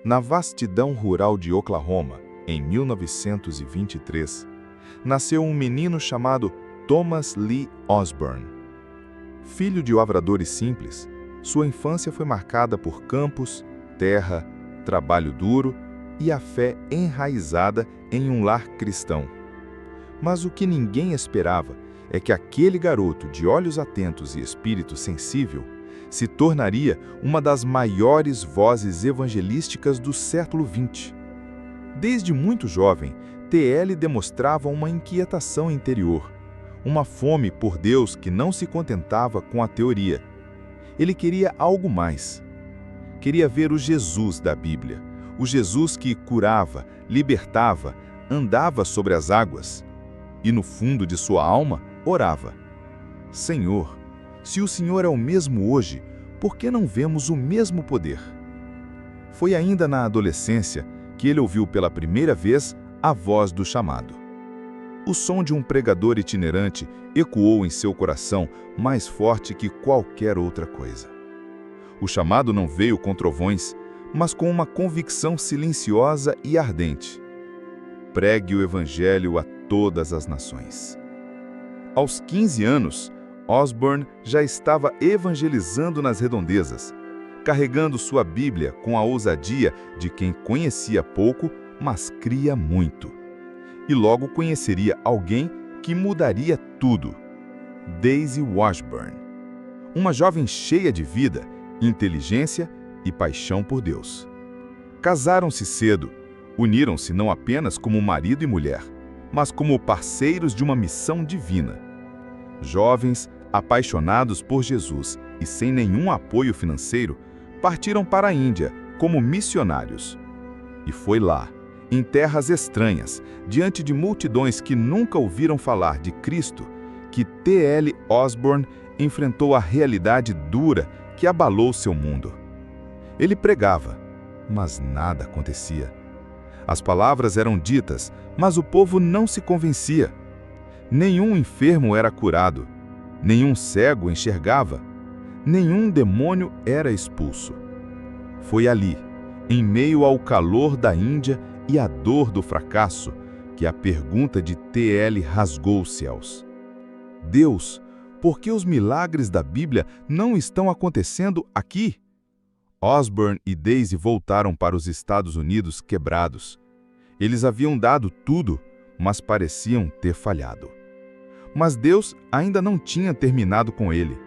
Na vastidão rural de Oklahoma, em 1923, nasceu um menino chamado Thomas Lee Osborn. Filho de lavradores simples, sua infância foi marcada por campos, terra, trabalho duro e a fé enraizada em um lar cristão. Mas o que ninguém esperava é que aquele garoto de olhos atentos e espírito sensível se tornaria uma das maiores vozes evangelísticas do século XX. Desde muito jovem, T.L. demonstrava uma inquietação interior, uma fome por Deus que não se contentava com a teoria. Ele queria algo mais. Queria ver o Jesus da Bíblia, o Jesus que curava, libertava, andava sobre as águas. E no fundo de sua alma, orava: Senhor, se o Senhor é o mesmo hoje, por que não vemos o mesmo poder? Foi ainda na adolescência que ele ouviu pela primeira vez a voz do chamado. O som de um pregador itinerante ecoou em seu coração mais forte que qualquer outra coisa. O chamado não veio com trovões, mas com uma convicção silenciosa e ardente. Pregue o Evangelho a todas as nações. Aos 15 anos, Osborn já estava evangelizando nas redondezas, carregando sua Bíblia com a ousadia de quem conhecia pouco, mas cria muito. E logo conheceria alguém que mudaria tudo: Daisy Washburn, uma jovem cheia de vida, inteligência e paixão por Deus. Casaram-se cedo, uniram-se não apenas como marido e mulher, mas como parceiros de uma missão divina. Jovens, apaixonados por Jesus e sem nenhum apoio financeiro, partiram para a Índia como missionários. E foi lá, em terras estranhas, diante de multidões que nunca ouviram falar de Cristo, que T.L. Osborn enfrentou a realidade dura que abalou seu mundo. Ele pregava, mas nada acontecia. As palavras eram ditas, mas o povo não se convencia. Nenhum enfermo era curado, nenhum cego enxergava, nenhum demônio era expulso. Foi ali, em meio ao calor da Índia e à dor do fracasso, que a pergunta de T.L. rasgou os céus: Deus, por que os milagres da Bíblia não estão acontecendo aqui? Osborn e Daisy voltaram para os Estados Unidos quebrados. Eles haviam dado tudo, mas pareciam ter falhado. Mas Deus ainda não tinha terminado com ele.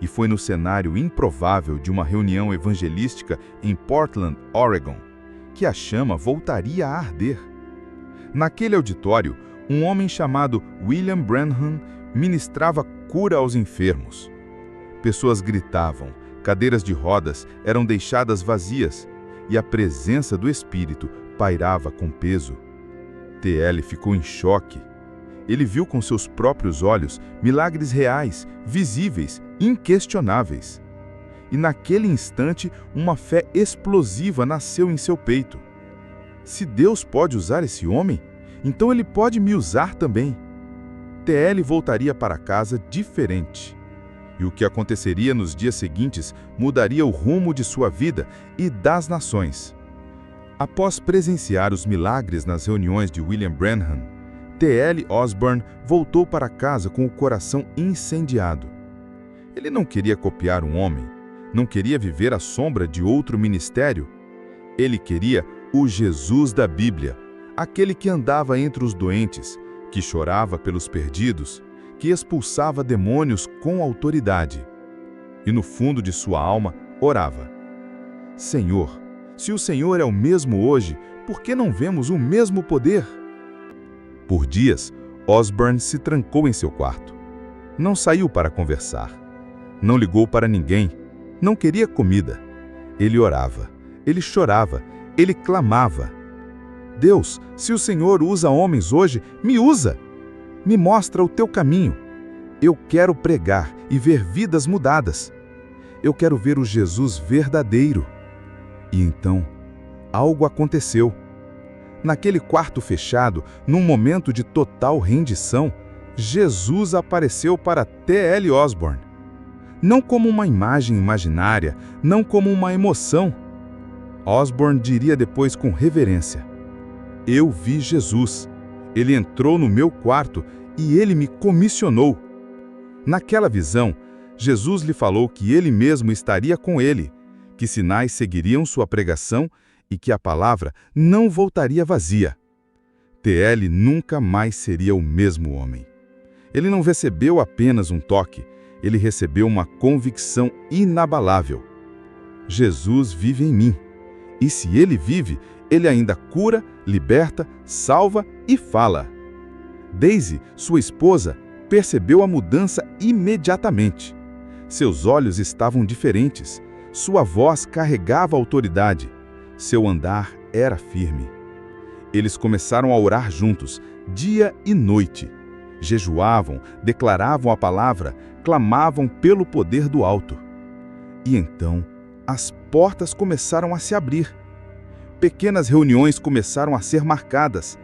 E foi no cenário improvável de uma reunião evangelística em Portland, Oregon, que a chama voltaria a arder. Naquele auditório, um homem chamado William Branham ministrava cura aos enfermos. Pessoas gritavam, cadeiras de rodas eram deixadas vazias e a presença do Espírito pairava com peso. T.L. ficou em choque. Ele viu com seus próprios olhos milagres reais, visíveis, inquestionáveis. E naquele instante, uma fé explosiva nasceu em seu peito. Se Deus pode usar esse homem, então Ele pode me usar também. T.L. voltaria para casa diferente. E o que aconteceria nos dias seguintes mudaria o rumo de sua vida e das nações. Após presenciar os milagres nas reuniões de William Branham, T.L. Osborn voltou para casa com o coração incendiado. Ele não queria copiar um homem, não queria viver à sombra de outro ministério. Ele queria o Jesus da Bíblia, aquele que andava entre os doentes, que chorava pelos perdidos, que expulsava demônios com autoridade. E no fundo de sua alma, orava: Senhor, se o Senhor é o mesmo hoje, por que não vemos o mesmo poder? Por dias, Osborn se trancou em seu quarto. Não saiu para conversar. Não ligou para ninguém. Não queria comida. Ele orava. Ele chorava. Ele clamava: Deus, se o Senhor usa homens hoje, me usa. Me mostra o teu caminho. Eu quero pregar e ver vidas mudadas. Eu quero ver o Jesus verdadeiro. E então, algo aconteceu. Naquele quarto fechado, num momento de total rendição, Jesus apareceu para T.L. Osborn. Não como uma imagem imaginária, não como uma emoção. Osborn diria depois com reverência: "Eu vi Jesus. Ele entrou no meu quarto e ele me comissionou." Naquela visão, Jesus lhe falou que ele mesmo estaria com ele, que sinais seguiriam sua pregação e que a palavra não voltaria vazia. T.L. nunca mais seria o mesmo homem. Ele não recebeu apenas um toque, ele recebeu uma convicção inabalável. Jesus vive em mim. E se ele vive, ele ainda cura, liberta, salva e fala. Daisy, sua esposa, percebeu a mudança imediatamente. Seus olhos estavam diferentes, sua voz carregava autoridade, seu andar era firme. Eles começaram a orar juntos, dia e noite. Jejuavam, declaravam a palavra, clamavam pelo poder do alto. E então, as portas começaram a se abrir. Pequenas reuniões começaram a ser marcadas,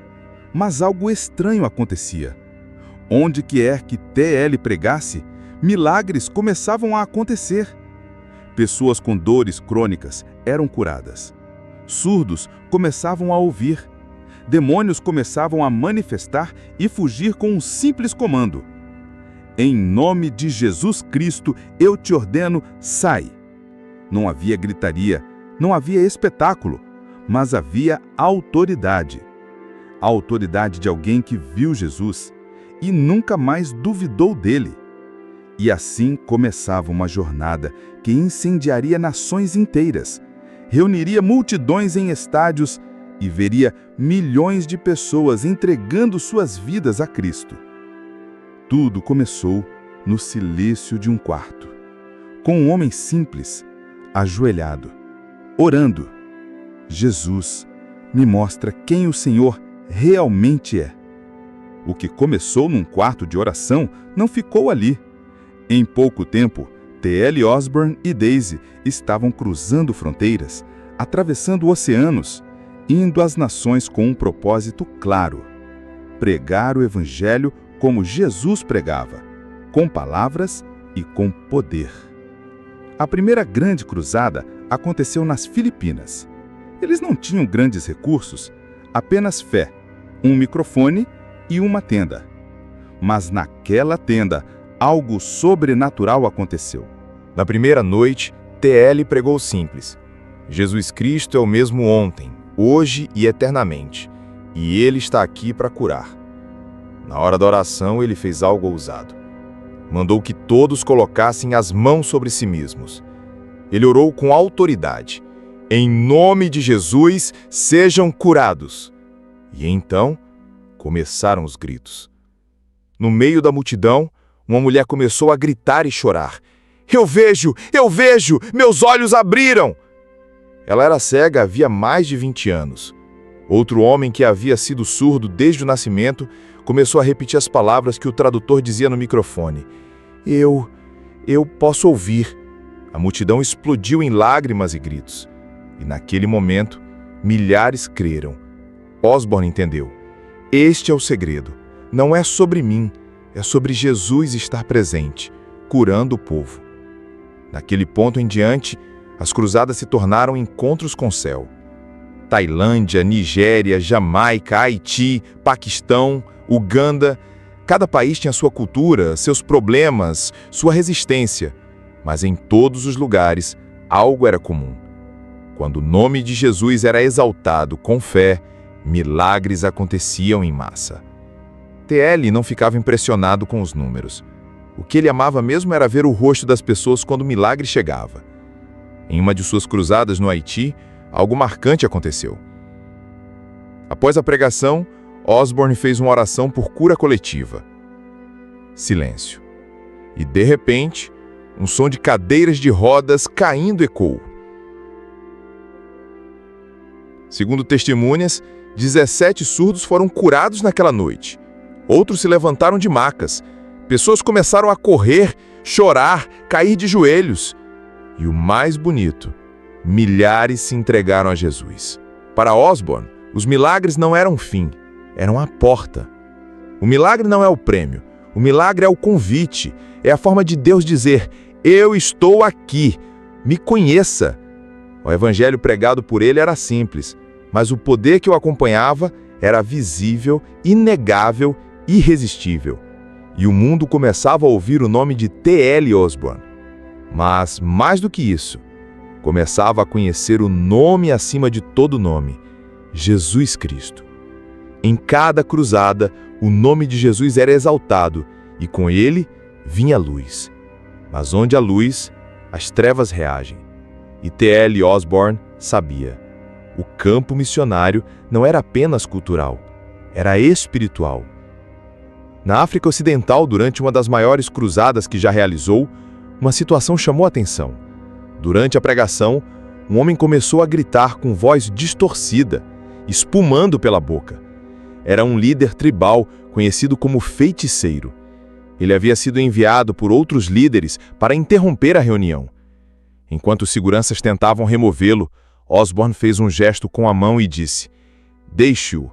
mas algo estranho acontecia. Onde quer que T.L. pregasse, milagres começavam a acontecer. Pessoas com dores crônicas eram curadas. Surdos começavam a ouvir. Demônios começavam a manifestar e fugir com um simples comando: "Em nome de Jesus Cristo, eu te ordeno, sai." Não havia gritaria, não havia espetáculo, mas havia autoridade. A autoridade de alguém que viu Jesus e nunca mais duvidou dele. E assim começava uma jornada que incendiaria nações inteiras, reuniria multidões em estádios e veria milhões de pessoas entregando suas vidas a Cristo. Tudo começou no silêncio de um quarto, com um homem simples, ajoelhado, orando: "Jesus, me mostra quem o Senhor realmente é." O que começou num quarto de oração não ficou ali. Em pouco tempo, T.L. Osborn e Daisy estavam cruzando fronteiras, atravessando oceanos, indo às nações com um propósito claro: pregar o Evangelho como Jesus pregava, com palavras e com poder. A primeira grande cruzada aconteceu nas Filipinas. Eles não tinham grandes recursos, apenas fé, um microfone e uma tenda. Mas naquela tenda, algo sobrenatural aconteceu. Na primeira noite, T.L. pregou simples: Jesus Cristo é o mesmo ontem, hoje e eternamente, e Ele está aqui para curar. Na hora da oração, ele fez algo ousado. Mandou que todos colocassem as mãos sobre si mesmos. Ele orou com autoridade: "Em nome de Jesus, sejam curados." E então, começaram os gritos. No meio da multidão, uma mulher começou a gritar e chorar: Eu vejo! Meus olhos abriram!" Ela era cega havia mais de 20 anos. Outro homem que havia sido surdo desde o nascimento começou a repetir as palavras que o tradutor dizia no microfone: Eu posso ouvir." A multidão explodiu em lágrimas e gritos. E naquele momento, milhares creram. Osborn entendeu: este é o segredo. Não é sobre mim, é sobre Jesus estar presente, curando o povo. Daquele ponto em diante, as cruzadas se tornaram encontros com o céu. Tailândia, Nigéria, Jamaica, Haiti, Paquistão, Uganda. Cada país tinha sua cultura, seus problemas, sua resistência. Mas em todos os lugares, algo era comum. Quando o nome de Jesus era exaltado com fé, milagres aconteciam em massa. T.L. não ficava impressionado com os números. O que ele amava mesmo era ver o rosto das pessoas quando o milagre chegava. Em uma de suas cruzadas no Haiti, algo marcante aconteceu. Após a pregação, Osborn fez uma oração por cura coletiva. Silêncio. E, de repente, um som de cadeiras de rodas caindo ecoou. Segundo testemunhas, 17 surdos foram curados naquela noite. Outros se levantaram de macas. Pessoas começaram a correr, chorar, cair de joelhos. E o mais bonito, milhares se entregaram a Jesus. Para Osborn, os milagres não eram o fim, eram a porta. O milagre não é o prêmio, o milagre é o convite, é a forma de Deus dizer: eu estou aqui, me conheça. O evangelho pregado por ele era simples, mas o poder que o acompanhava era visível, inegável, irresistível. E o mundo começava a ouvir o nome de T.L. Osborn. Mas, mais do que isso, começava a conhecer o nome acima de todo nome, Jesus Cristo. Em cada cruzada, o nome de Jesus era exaltado, e com ele vinha a luz. Mas onde há luz, as trevas reagem. E T.L. Osborn sabia. O campo missionário não era apenas cultural, era espiritual. Na África Ocidental, durante uma das maiores cruzadas que já realizou, uma situação chamou a atenção. Durante a pregação, um homem começou a gritar com voz distorcida, espumando pela boca. Era um líder tribal conhecido como feiticeiro. Ele havia sido enviado por outros líderes para interromper a reunião. Enquanto os seguranças tentavam removê-lo, Osborn fez um gesto com a mão e disse: "Deixe-o.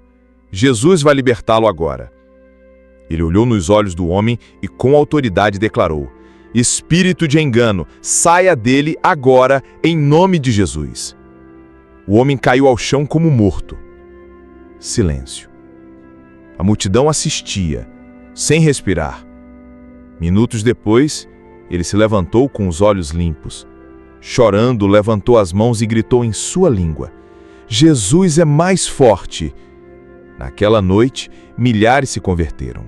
Jesus vai libertá-lo agora." Ele olhou nos olhos do homem e com autoridade declarou: "Espírito de engano, saia dele agora, em nome de Jesus." O homem caiu ao chão como morto. Silêncio. A multidão assistia, sem respirar. Minutos depois, ele se levantou com os olhos limpos. Chorando, levantou as mãos e gritou em sua língua: "Jesus é mais forte." Naquela noite, milhares se converteram.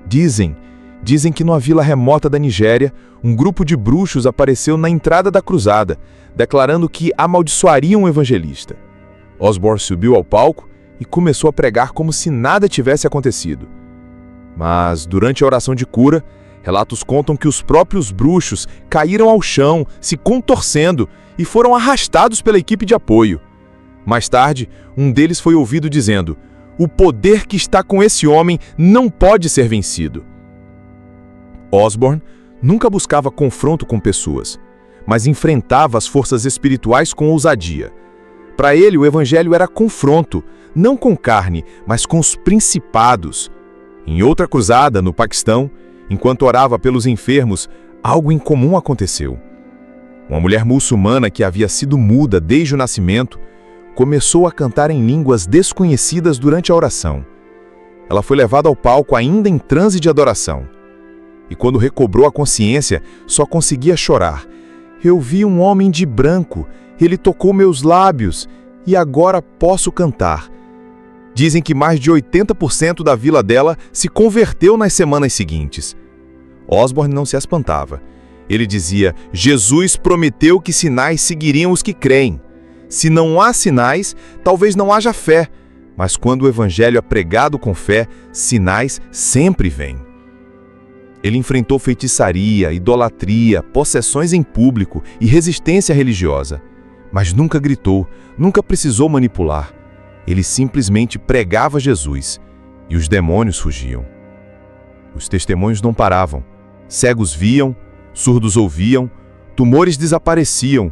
Dizem que numa vila remota da Nigéria, um grupo de bruxos apareceu na entrada da cruzada, declarando que amaldiçoariam o evangelista. Osborn subiu ao palco e começou a pregar como se nada tivesse acontecido. Mas, durante a oração de cura, relatos contam que os próprios bruxos caíram ao chão, se contorcendo, e foram arrastados pela equipe de apoio. Mais tarde, um deles foi ouvido dizendo: "O poder que está com esse homem não pode ser vencido." Osborn nunca buscava confronto com pessoas, mas enfrentava as forças espirituais com ousadia. Para ele, o evangelho era confronto, não com carne, mas com os principados. Em outra cruzada, no Paquistão, enquanto orava pelos enfermos, algo incomum aconteceu. Uma mulher muçulmana que havia sido muda desde o nascimento começou a cantar em línguas desconhecidas durante a oração. Ela foi levada ao palco ainda em transe de adoração. E quando recobrou a consciência, só conseguia chorar. "Eu vi um homem de branco, ele tocou meus lábios e agora posso cantar." Dizem que mais de 80% da vila dela se converteu nas semanas seguintes. Osborn não se espantava. Ele dizia: "Jesus prometeu que sinais seguiriam os que creem. Se não há sinais, talvez não haja fé, mas quando o evangelho é pregado com fé, sinais sempre vêm." Ele enfrentou feitiçaria, idolatria, possessões em público e resistência religiosa. Mas nunca gritou, nunca precisou manipular. Ele simplesmente pregava Jesus e os demônios fugiam. Os testemunhos não paravam. Cegos viam, surdos ouviam, tumores desapareciam.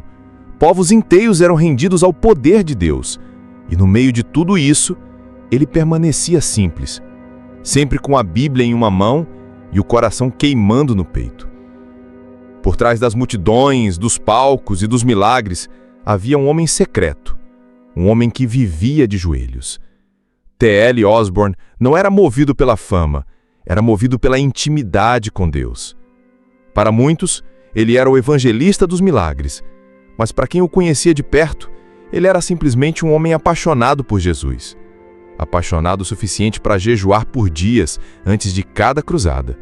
Povos inteiros eram rendidos ao poder de Deus. E no meio de tudo isso, ele permanecia simples, sempre com a Bíblia em uma mão e o coração queimando no peito. Por trás das multidões, dos palcos e dos milagres, havia um homem secreto, um homem que vivia de joelhos. T.L. Osborn não era movido pela fama, era movido pela intimidade com Deus. Para muitos, ele era o evangelista dos milagres, mas para quem o conhecia de perto, ele era simplesmente um homem apaixonado por Jesus. Apaixonado o suficiente para jejuar por dias antes de cada cruzada.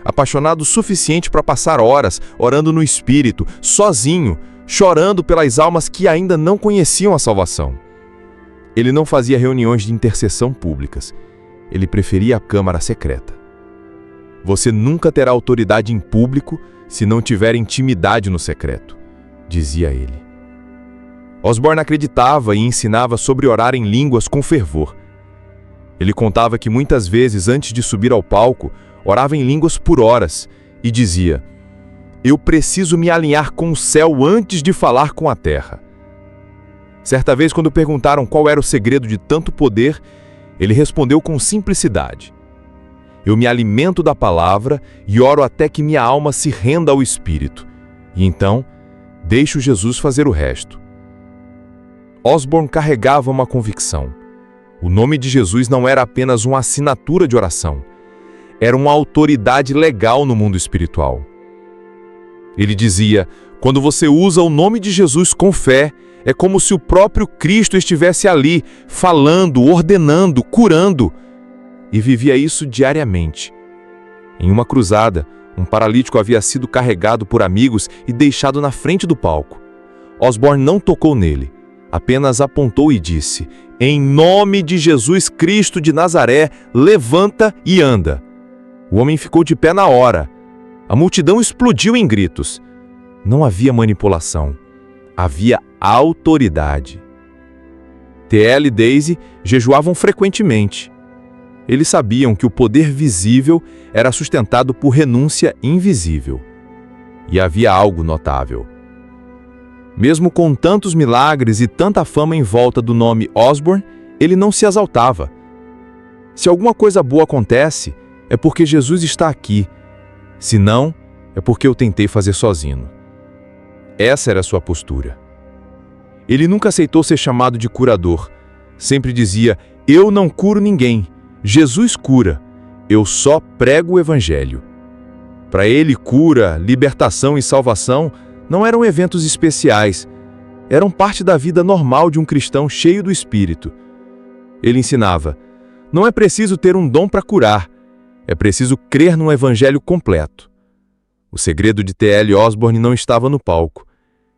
Apaixonado o suficiente para passar horas orando no Espírito, sozinho, chorando pelas almas que ainda não conheciam a salvação. Ele não fazia reuniões de intercessão públicas. Ele preferia a câmara secreta. Você nunca terá autoridade em público se não tiver intimidade no secreto, dizia ele. Osborn acreditava e ensinava sobre orar em línguas com fervor. Ele contava que muitas vezes, antes de subir ao palco, orava em línguas por horas e dizia: "Eu preciso me alinhar com o céu antes de falar com a terra." Certa vez, quando perguntaram qual era o segredo de tanto poder, ele respondeu com simplicidade: "Eu me alimento da palavra e oro até que minha alma se renda ao Espírito. E então, Deixo Jesus fazer o resto. Osborn carregava uma convicção. O nome de Jesus não era apenas uma assinatura de oração. Era uma autoridade legal no mundo espiritual. Ele dizia: quando você usa o nome de Jesus com fé, é como se o próprio Cristo estivesse ali, falando, ordenando, curando. E vivia isso diariamente. Em uma cruzada, um paralítico havia sido carregado por amigos e deixado na frente do palco. Osborn não tocou nele, apenas apontou e disse: em nome de Jesus Cristo de Nazaré, levanta e anda. O homem ficou de pé na hora. A multidão explodiu em gritos. Não havia manipulação, havia autoridade. T.L. e Daisy jejuavam frequentemente. Eles sabiam que o poder visível era sustentado por renúncia invisível. E havia algo notável. Mesmo com tantos milagres e tanta fama em volta do nome Osborn, ele não se exaltava. Se alguma coisa boa acontece, é porque Jesus está aqui. Se não, é porque eu tentei fazer sozinho. Essa era a sua postura. Ele nunca aceitou ser chamado de curador. Sempre dizia: eu não curo ninguém. Jesus cura. Eu só prego o Evangelho. Para ele, cura, libertação e salvação não eram eventos especiais. Eram parte da vida normal de um cristão cheio do Espírito. Ele ensinava: não é preciso ter um dom para curar. É preciso crer num Evangelho completo. O segredo de T.L. Osborn não estava no palco.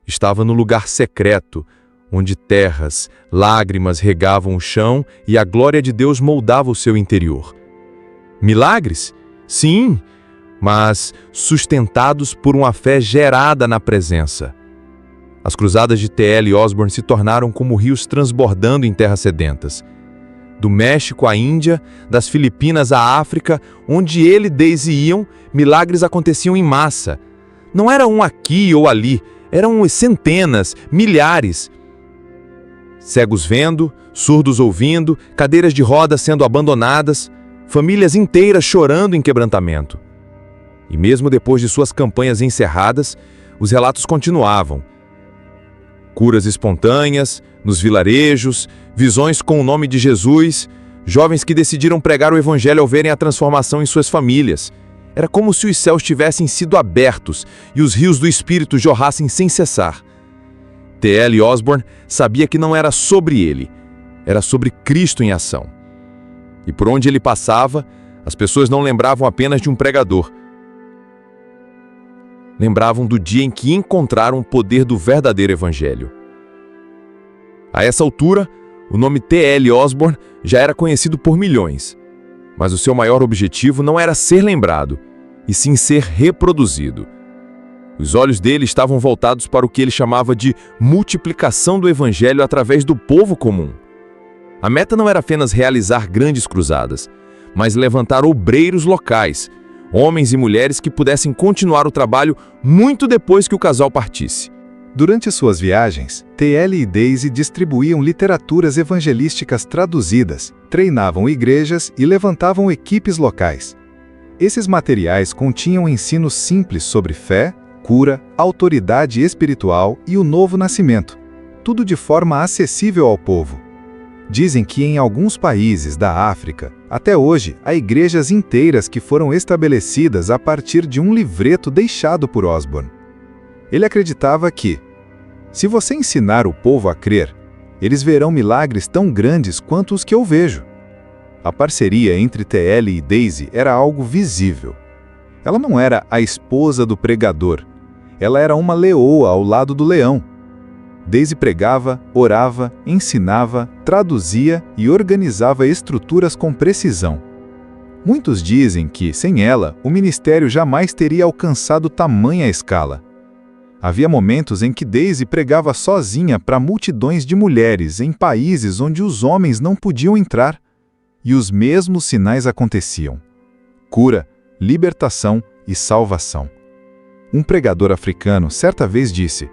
Estava no lugar secreto, onde terras, lágrimas regavam o chão e a glória de Deus moldava o seu interior. Milagres? Sim, mas sustentados por uma fé gerada na presença. As cruzadas de T.L. Osborn se tornaram como rios transbordando em terras sedentas. Do México à Índia, das Filipinas à África, onde ele e Daisy iam, milagres aconteciam em massa. Não era um aqui ou ali, eram centenas, milhares. Cegos vendo, surdos ouvindo, cadeiras de rodas sendo abandonadas, famílias inteiras chorando em quebrantamento. E mesmo depois de suas campanhas encerradas, os relatos continuavam. Curas espontâneas, nos vilarejos, visões com o nome de Jesus, jovens que decidiram pregar o Evangelho ao verem a transformação em suas famílias. Era como se os céus tivessem sido abertos e os rios do Espírito jorrassem sem cessar. T.L. Osborn sabia que não era sobre ele, era sobre Cristo em ação. E por onde ele passava, as pessoas não lembravam apenas de um pregador. Lembravam do dia em que encontraram o poder do verdadeiro Evangelho. A essa altura, o nome T.L. Osborn já era conhecido por milhões, mas o seu maior objetivo não era ser lembrado, e sim ser reproduzido. Os olhos dele estavam voltados para o que ele chamava de multiplicação do Evangelho através do povo comum. A meta não era apenas realizar grandes cruzadas, mas levantar obreiros locais, homens e mulheres que pudessem continuar o trabalho muito depois que o casal partisse. Durante suas viagens, T.L. e Daisy distribuíam literaturas evangelísticas traduzidas, treinavam igrejas e levantavam equipes locais. Esses materiais continham ensinos simples sobre fé, cura, autoridade espiritual e o novo nascimento, tudo de forma acessível ao povo. Dizem que em alguns países da África, até hoje, há igrejas inteiras que foram estabelecidas a partir de um livreto deixado por Osborn. Ele acreditava que, se você ensinar o povo a crer, eles verão milagres tão grandes quanto os que eu vejo. A parceria entre T.L. e Daisy era algo visível. Ela não era a esposa do pregador, ela era uma leoa ao lado do leão. Daisy pregava, orava, ensinava, traduzia e organizava estruturas com precisão. Muitos dizem que, sem ela, o ministério jamais teria alcançado tamanha escala. Havia momentos em que Daisy pregava sozinha para multidões de mulheres em países onde os homens não podiam entrar. E os mesmos sinais aconteciam: cura, libertação e salvação. Um pregador africano certa vez disse: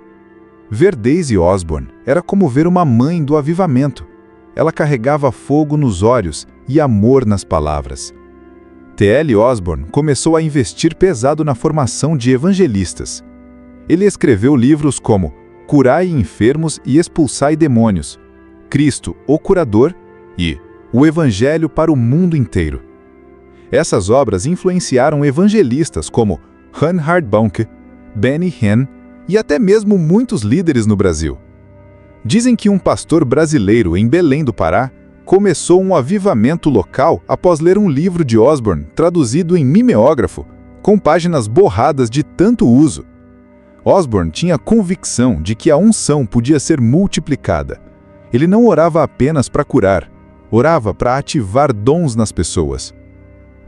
ver Daisy Osborn era como ver uma mãe do avivamento. Ela carregava fogo nos olhos e amor nas palavras. T.L. Osborn começou a investir pesado na formação de evangelistas. Ele escreveu livros como Curai enfermos e expulsai demônios, Cristo, o curador, e O Evangelho para o mundo inteiro. Essas obras influenciaram evangelistas como Reinhard Bonnke, Benny Hinn e até mesmo muitos líderes no Brasil. Dizem que um pastor brasileiro em Belém do Pará começou um avivamento local após ler um livro de Osborn traduzido em mimeógrafo, com páginas borradas de tanto uso. Osborn tinha convicção de que a unção podia ser multiplicada. Ele não orava apenas para curar, orava para ativar dons nas pessoas.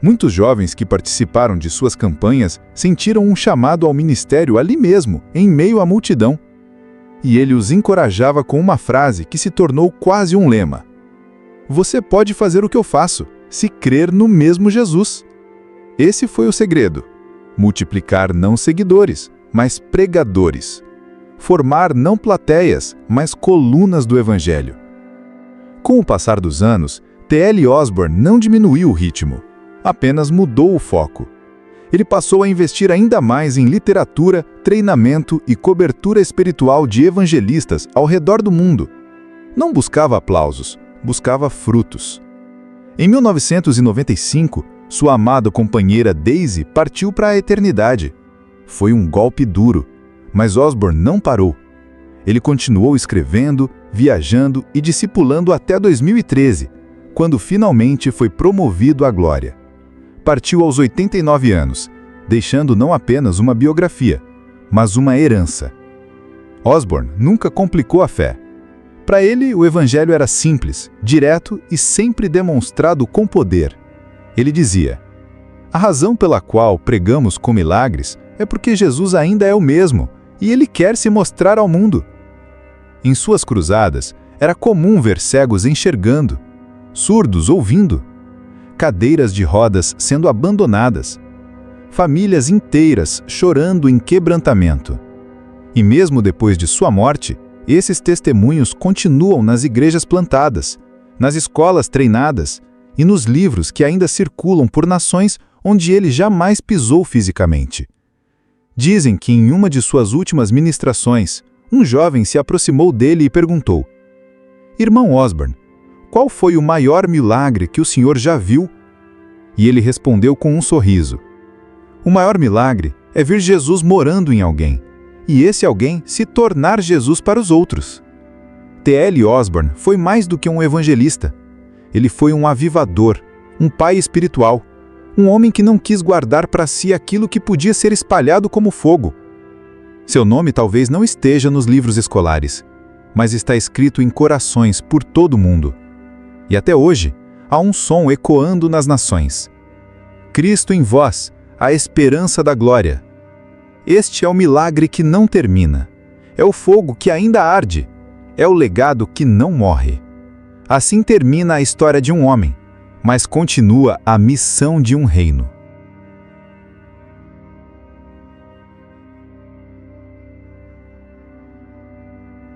Muitos jovens que participaram de suas campanhas sentiram um chamado ao ministério ali mesmo, em meio à multidão. E ele os encorajava com uma frase que se tornou quase um lema: "Você pode fazer o que eu faço, se crer no mesmo Jesus." Esse foi o segredo: multiplicar não seguidores, mas pregadores. Formar não plateias, mas colunas do Evangelho. Com o passar dos anos, T.L. Osborn não diminuiu o ritmo, apenas mudou o foco. Ele passou a investir ainda mais em literatura, treinamento e cobertura espiritual de evangelistas ao redor do mundo. Não buscava aplausos, buscava frutos. Em 1995, sua amada companheira Daisy partiu para a eternidade. Foi um golpe duro, mas Osborn não parou. Ele continuou escrevendo, viajando e discipulando até 2013, quando finalmente foi promovido à glória. Partiu aos 89 anos, deixando não apenas uma biografia, mas uma herança. Osborn nunca complicou a fé. Para ele, o evangelho era simples, direto e sempre demonstrado com poder. Ele dizia: "A razão pela qual pregamos com milagres é porque Jesus ainda é o mesmo e ele quer se mostrar ao mundo." Em suas cruzadas, era comum ver cegos enxergando, surdos ouvindo, cadeiras de rodas sendo abandonadas, famílias inteiras chorando em quebrantamento. E mesmo depois de sua morte, esses testemunhos continuam nas igrejas plantadas, nas escolas treinadas e nos livros que ainda circulam por nações onde ele jamais pisou fisicamente. Dizem que em uma de suas últimas ministrações, um jovem se aproximou dele e perguntou: "Irmão Osborn, qual foi o maior milagre que o senhor já viu?" E ele respondeu com um sorriso: "O maior milagre é ver Jesus morando em alguém, e esse alguém se tornar Jesus para os outros." T.L. Osborn foi mais do que um evangelista. Ele foi um avivador, um pai espiritual, um homem que não quis guardar para si aquilo que podia ser espalhado como fogo. Seu nome talvez não esteja nos livros escolares, mas está escrito em corações por todo o mundo. E até hoje, há um som ecoando nas nações: "Cristo em vós, a esperança da glória." Este é o milagre que não termina. É o fogo que ainda arde. É o legado que não morre. Assim termina a história de um homem, mas continua a missão de um reino.